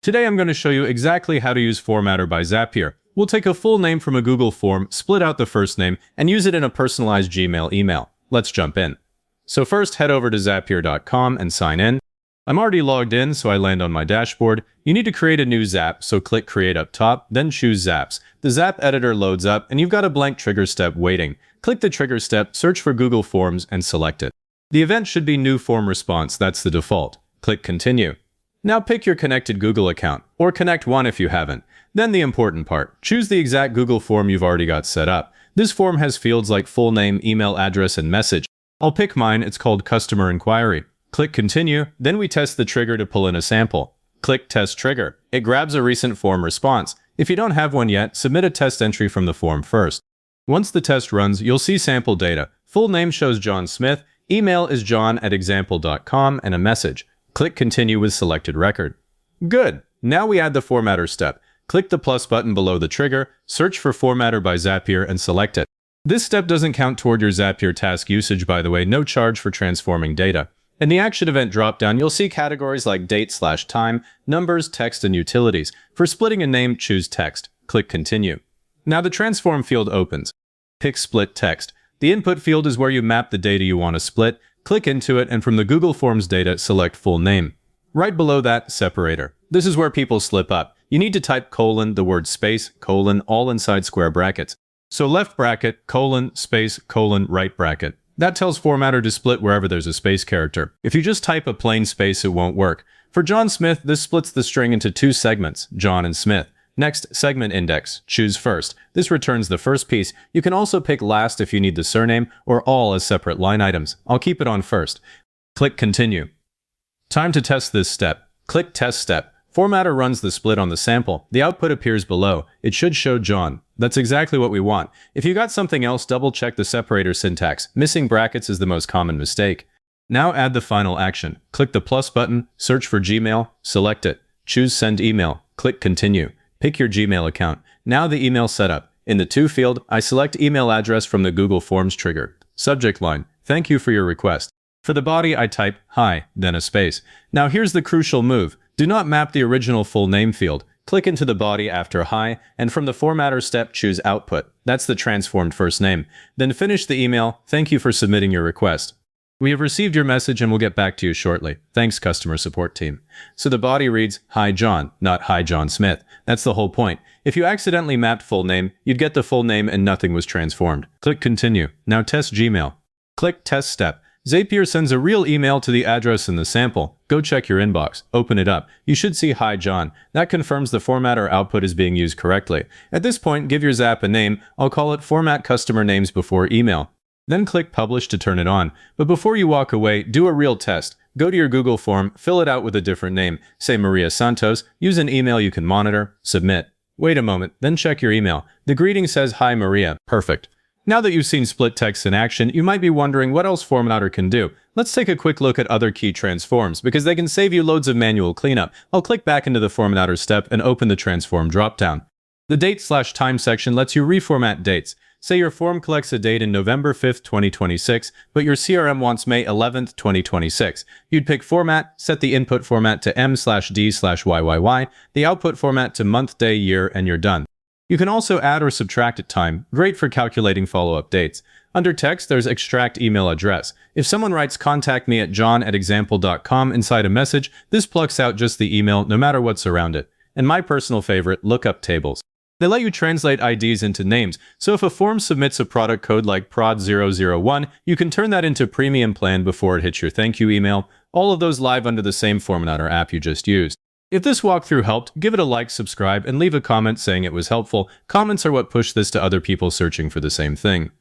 Today I'm going to show you exactly how to use Formatter by Zapier. We'll take a full name from a Google form, split out the first name, and use it in a personalized Gmail email. Let's jump in. So first, head over to Zapier.com and sign in. I'm already logged in, so I land on my dashboard. You need to create a new Zap, so click Create up top, then choose Zaps. The Zap editor loads up, and you've got a blank trigger step waiting. Click the trigger step, search for Google Forms, and select it. The event should be New Form Response, that's the default. Click Continue. Now pick your connected Google account, or connect one if you haven't. Then the important part. Choose the exact Google form you've already got set up. This form has fields like full name, email address, and message. I'll pick mine, it's called Customer Inquiry. Click Continue, then we test the trigger to pull in a sample. Click Test Trigger. It grabs a recent form response. If you don't have one yet, submit a test entry from the form first. Once the test runs, you'll see sample data. Full name shows John Smith, email is john@example.com, and a message. Click Continue with selected record. Good! Now we add the Formatter step. Click the plus button below the trigger, search for Formatter by Zapier, and select it. This step doesn't count toward your Zapier task usage, by the way, no charge for transforming data. In the Action Event dropdown, you'll see categories like date/time, numbers, text, and utilities. For splitting a name, choose Text. Click Continue. Now the Transform field opens. Pick Split Text. The input field is where you map the data you want to split. Click into it, and from the Google Forms data, select Full Name. Right below that, Separator. This is where people slip up. You need to type colon, the word space, colon, all inside square brackets. So left bracket, colon, space, colon, right bracket. That tells Formatter to split wherever there's a space character. If you just type a plain space, it won't work. For John Smith, this splits the string into two segments, John and Smith. Next, segment index. Choose first. This returns the first piece. You can also pick last if you need the surname, or all as separate line items. I'll keep it on first. Click Continue. Time to test this step. Click Test Step. Formatter runs the split on the sample. The output appears below. It should show John. That's exactly what we want. If you got something else, double-check the separator syntax. Missing brackets is the most common mistake. Now add the final action. Click the plus button, search for Gmail, select it. Choose Send Email. Click Continue. Pick your Gmail account. Now the email setup. In the To field, I select email address from the Google Forms trigger. Subject line, thank you for your request. For the body, I type, hi, then a space. Now here's the crucial move. Do not map the original full name field. Click into the body after hi, and from the Formatter step, choose Output. That's the transformed first name. Then finish the email, thank you for submitting your request. We have received your message and we'll get back to you shortly. Thanks, customer support team. So the body reads, Hi John, not Hi John Smith. That's the whole point. If you accidentally mapped full name, you'd get the full name and nothing was transformed. Click Continue. Now test Gmail. Click Test Step. Zapier sends a real email to the address in the sample. Go check your inbox. Open it up. You should see Hi John. That confirms the Formatter output is being used correctly. At this point, give your Zap a name. I'll call it Format Customer Names Before Email. Then click Publish to turn it on. But before you walk away, do a real test. Go to your Google form, fill it out with a different name. Say Maria Santos, use an email you can monitor, submit. Wait a moment, then check your email. The greeting says, Hi Maria. Perfect. Now that you've seen split text in action, you might be wondering what else Formatter can do. Let's take a quick look at other key transforms, because they can save you loads of manual cleanup. I'll click back into the Formatter step and open the Transform dropdown. The Date/Time section lets you reformat dates. Say your form collects a date in November 5th, 2026, but your CRM wants May 11th, 2026. You'd pick Format, set the input format to M/D/YYY, the output format to month, day, year, and you're done. You can also add or subtract at time, great for calculating follow-up dates. Under text, there's Extract Email Address. If someone writes contact me at john@example.com inside a message, this plucks out just the email no matter what's around it. And my personal favorite, Lookup Tables. They let you translate IDs into names, so if a form submits a product code like prod001, you can turn that into premium plan before it hits your thank you email. All of those live under the same Formatter app you just used. If this walkthrough helped, give it a like, subscribe, and leave a comment saying it was helpful. Comments are what push this to other people searching for the same thing.